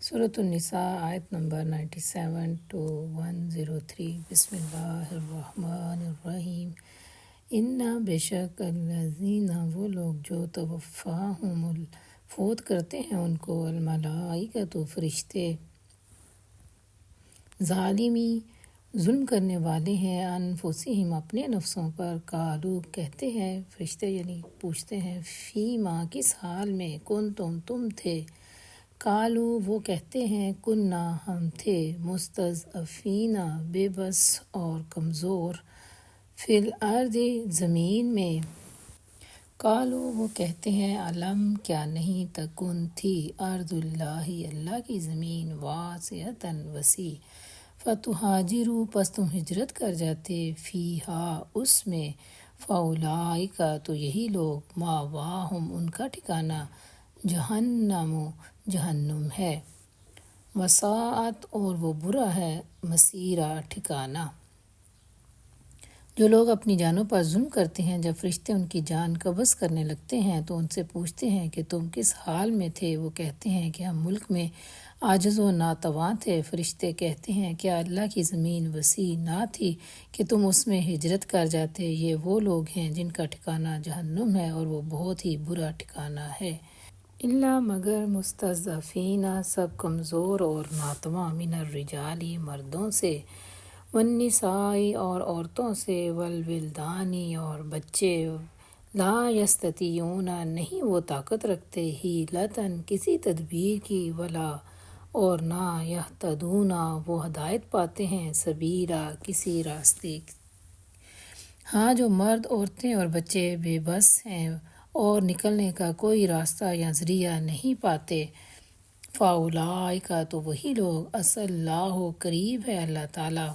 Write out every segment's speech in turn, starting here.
سورۃ النساء آیت نمبر 97 to 103۔ بسم اللہ الرحمن الرحیم۔ انا بے شک الذین وہ لوگ جو توفاہم فوت کرتے ہیں ان کو الملائکۃ فرشتے ظالمی ظلم کرنے والے ہیں انفسہم اپنے نفسوں پر قالوا کہتے ہیں فرشتے یعنی پوچھتے ہیں فیما کس حال میں کنتم تم تھے قالوا وہ کہتے ہیں کننا ہم تھے مستضعفین بے بس اور کمزور فی الارض زمین میں قالوا وہ کہتے ہیں علم کیا نہیں تکن تھی ارض اللہ اللہ کی زمین واسعۃ وسیع فتہاجروا پس تم ہجرت کر جاتے فیہا اس میں فاولئک تو یہی لوگ مأواہم ان کا ٹھکانہ جہنم ہے وساعت اور وہ برا ہے مصیرا ٹھکانہ۔ جو لوگ اپنی جانوں پر ظلم کرتے ہیں جب فرشتے ان کی جان قبض کرنے لگتے ہیں تو ان سے پوچھتے ہیں کہ تم کس حال میں تھے، وہ کہتے ہیں کہ ہم ملک میں عاجز و ناتواں تھے۔ فرشتے کہتے ہیں کیا اللہ کی زمین وسیع نہ تھی کہ تم اس میں ہجرت کر جاتے؟ یہ وہ لوگ ہیں جن کا ٹھکانہ جہنم ہے اور وہ بہت ہی برا ٹھکانہ ہے۔ اللہ مگر مستضعفین سب کمزور اور ناتواں من الرجال مردوں سے والنساء اور عورتوں سے والولدان اور بچے لا یستطیعون نہیں وہ طاقت رکھتے حیلۃ کسی تدبیر کی ولا اور نہ یہتدون وہ ہدایت پاتے ہیں سبیلا کسی راستے۔ ہاں جو مرد عورتیں اور بچے بے بس ہیں اور نکلنے کا کوئی راستہ یا ذریعہ نہیں پاتے فاولئک تو وہی لوگ عسى اللہ قریب ہے اللہ تعالیٰ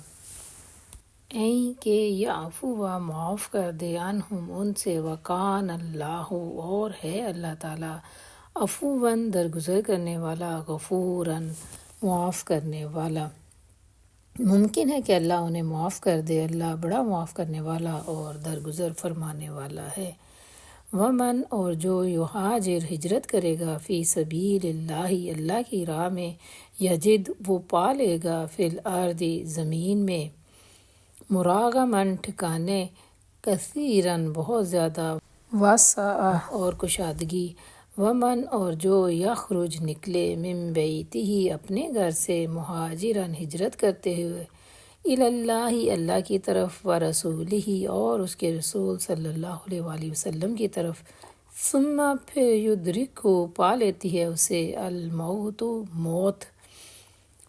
این کہ یعفو معاف کر دے عنہم ان سے وکان اللہ اور ہے اللہ تعالیٰ عفواً درگزر کرنے والا غفوراً معاف کرنے والا۔ ممکن ہے کہ اللہ انہیں معاف کر دے، اللہ بڑا معاف کرنے والا اور درگزر فرمانے والا ہے۔ ومن اور جو یہاجر ہجرت کرے گا فی سبیل اللہ اللہ کی راہ میں یجد وہ پا لے گا فی الارض زمین میں مراغماً ٹھکانے کثیراً بہت زیادہ وسعہ اور کشادگی۔ ومن اور جو یخرج نکلے من بیتہ اپنے گھر سے مہاجراً ہجرت کرتے ہوئے الی اللہ اللہ کی طرف ورسولہ اور اس کے رسول صلی اللہ علیہ وآلہ وسلم کی طرف ثم پھر یدرکہ پا لیتی ہے اسے الموت موت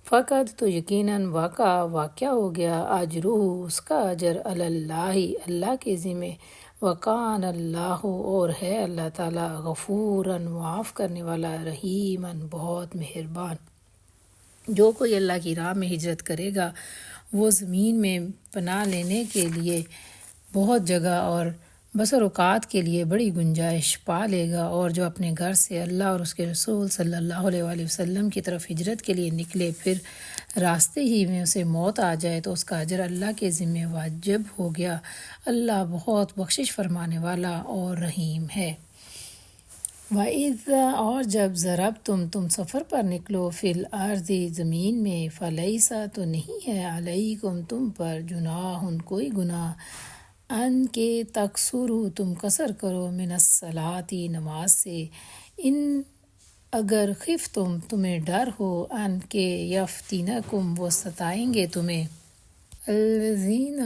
فقد تو یقیناً واقع ہو گیا اجرہ اس کا اجر علی اللہ اللہ کے ذمہ وکان اللہ اور ہے اللہ تعالیٰ غفوراً معاف کرنے والا رحیماً بہت مہربان۔ جو کوئی اللہ کی راہ میں ہجرت کرے گا وہ زمین میں پناہ لینے کے لیے بہت جگہ اور بسر اوقات کے لیے بڑی گنجائش پا لے گا، اور جو اپنے گھر سے اللہ اور اس کے رسول صلی اللہ علیہ وآلہ وسلم کی طرف ہجرت کے لیے نکلے پھر راستے ہی میں اسے موت آ جائے تو اس کا اجر اللہ کے ذمہ واجب ہو گیا، اللہ بہت بخشش فرمانے والا اور رحیم ہے۔ وَإِذَا اور جب ضربتم سفر پر نکلو فی الارض زمین میں فلیس تو نہیں ہے علیکم تم پر جناح کوئی گناہ ان کے تقصروا تم قصر کرو من الصلاۃ نماز سے ان اگر خفتم تمہیں ڈر ہو ان کے یفتنکم وہ ستائیں گے تمہیں الذین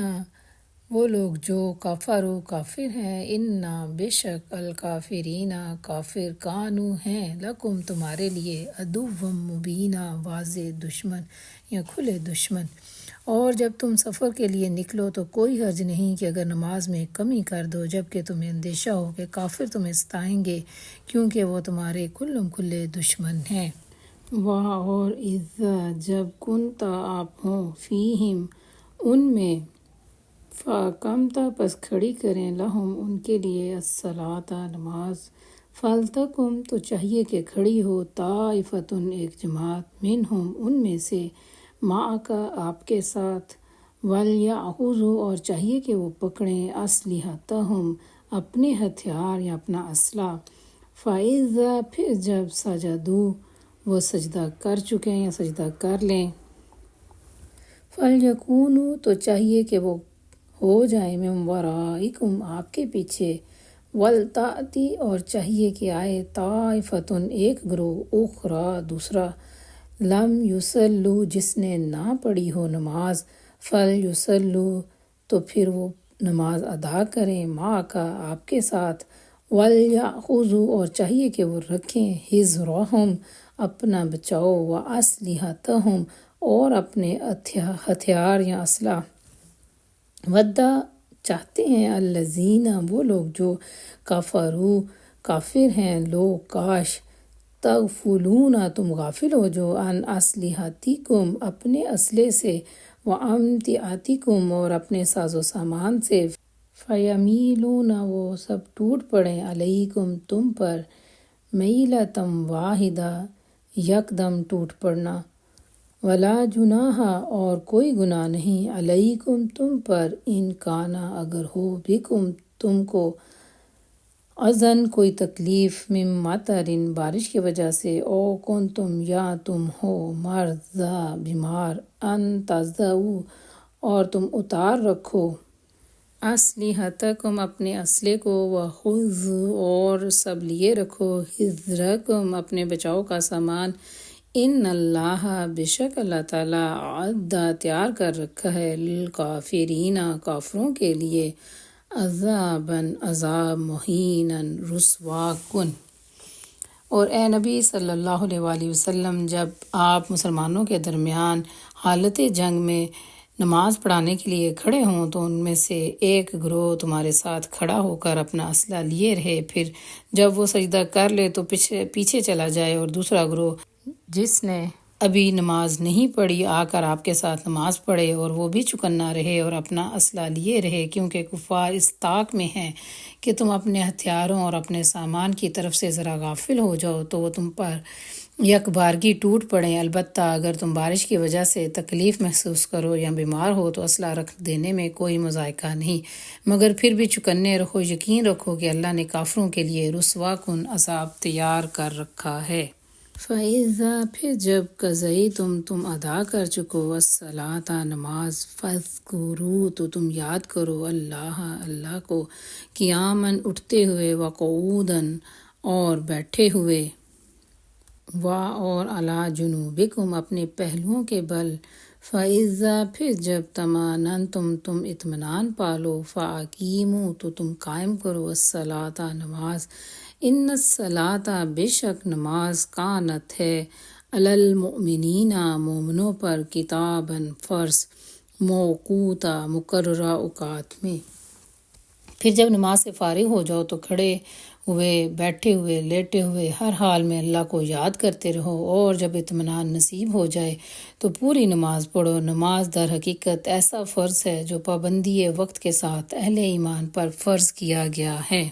وہ لوگ جو کفروا کافر ہیں انا بے شک الکافرین کافر کانوا ہیں لکم تمہارے لیے عدو مبینا واضح دشمن یا کھلے دشمن۔ اور جب تم سفر کے لیے نکلو تو کوئی حرج نہیں کہ اگر نماز میں کمی کر دو جبکہ تمہیں اندیشہ ہو کہ کافر تمہیں ستائیں گے کیونکہ وہ تمہارے کھلے دشمن ہیں۔ اور اذا جب کنت آپ ہوں فیہم ان میں فاقمت پس کھڑی کریں لہم ان کے لیے الصلاۃ نماز فلتقم تو چاہیے کہ کھڑی ہو طائفۃ ایک جماعت منہم ان میں سے معک آپ کے ساتھ ولیأخذوا اور چاہیے کہ وہ پکڑیں اسلحتہم اپنے ہتھیار یا اپنا اسلحہ فإذا پھر جب سجدوا وہ سجدہ کر چکے ہیں یا سجدہ کر لیں۔ فَلْيَكُونُوا تو چاہیے کہ وہ ہو جائیں مِن وَرَائِكُمْ آپ کے پیچھے، وَلْتَأْتِ اور چاہیے کہ آئے طَائِفَةٌ ایک گروہ، اُخْرَى دوسرا، لَمْ يُصَلُّوا جس نے نہ پڑھی ہو نماز، فَلْيُصَلُّوا تو پھر وہ نماز ادا کریں مَعَكَ آپ کے ساتھ، وَلْيَأْخُذُوا اور چاہیے کہ وہ رکھیں حِذْرَهُمْ اپنا بچاؤ، وَأَسْلِحَتَهُمْ اور اپنے ہتھیار یا اسلحہ، وَدَّ چاہتے ہیں الذین وہ لوگ جو کفروا کافر ہیں، لو کاش، تغفلون تم غافل ہو جو، عن اسلحتکم اپنے اسلحے سے، وامتعتکم اور اپنے ساز و سامان سے، فیمیلون وہ سب ٹوٹ پڑیں، علیکم تم پر، میلۃ واحدہ یکدم ٹوٹ پڑنا، ولا جناح اور کوئی گناہ نہیں، علیکم تم پر، ان کانا اگر ہو، بکم تم کو، اذن کوئی تکلیف، من مطر بارش کی وجہ سے، او کنتم یا تم ہو، مرضی بیمار، ان تضعوا اور تم اتار رکھو، اسلحتکم اپنے اسلحے کو، وخذوا اور سب لیے رکھو، حذرکم اپنے بچاؤ کا سامان، ان اللہ بے شک اللہ تعالیٰ اعد تیار کر رکھا ہے، للکافرین کافروں کے لیے، عذاباً عذاب، مہینا رسوا کن۔ اور اے نبی صلی اللہ علیہ وآلہ وسلم جب آپ مسلمانوں کے درمیان حالت جنگ میں نماز پڑھانے کے لیے کھڑے ہوں تو ان میں سے ایک گروہ تمہارے ساتھ کھڑا ہو کر اپنا اسلحہ لیے رہے، پھر جب وہ سجدہ کر لے تو پیچھے چلا جائے، اور دوسرا گروہ جس نے ابھی نماز نہیں پڑھی آ کر آپ کے ساتھ نماز پڑھے، اور وہ بھی چکنا رہے اور اپنا اسلحہ لیے رہے، کیونکہ کفار اس طاق میں ہیں کہ تم اپنے ہتھیاروں اور اپنے سامان کی طرف سے ذرا غافل ہو جاؤ تو وہ تم پر یک بارگی ٹوٹ پڑیں، البتہ اگر تم بارش کی وجہ سے تکلیف محسوس کرو یا بیمار ہو تو اسلحہ رکھ دینے میں کوئی مذائقہ نہیں، مگر پھر بھی چکنے رہو، یقین رکھو کہ اللہ نے کافروں کے لیے رسوا کن عذاب تیار کر رکھا ہے۔ فَإِذَا پھر جب قضیتم تم ادا کر چکو، الصلاۃ نماز، فاذکروا تو تم یاد کرو اللہ کو، قیاماً اٹھتے ہوئے، وقعوداً اور بیٹھے ہوئے، اور علی جنوبکم اپنے پہلوؤں کے بل، فَإِذَا پھر جب طمأننتم تم اطمینان پالو، فَأَقِیمُوا تو تم قائم کرو، الصلاۃ نماز، ان الصلاۃ بے شک نماز، کانت ہے، علی المؤمنین مومنوں پر، کتاباً فرض، موقوتا مقررہ اوقات میں۔ پھر جب نماز سے فارغ ہو جاؤ تو کھڑے ہوئے، بیٹھے ہوئے، لیٹے ہوئے، ہر حال میں اللہ کو یاد کرتے رہو، اور جب اطمینان نصیب ہو جائے تو پوری نماز پڑھو۔ نماز در حقیقت ایسا فرض ہے جو پابندی وقت کے ساتھ اہل ایمان پر فرض کیا گیا ہے۔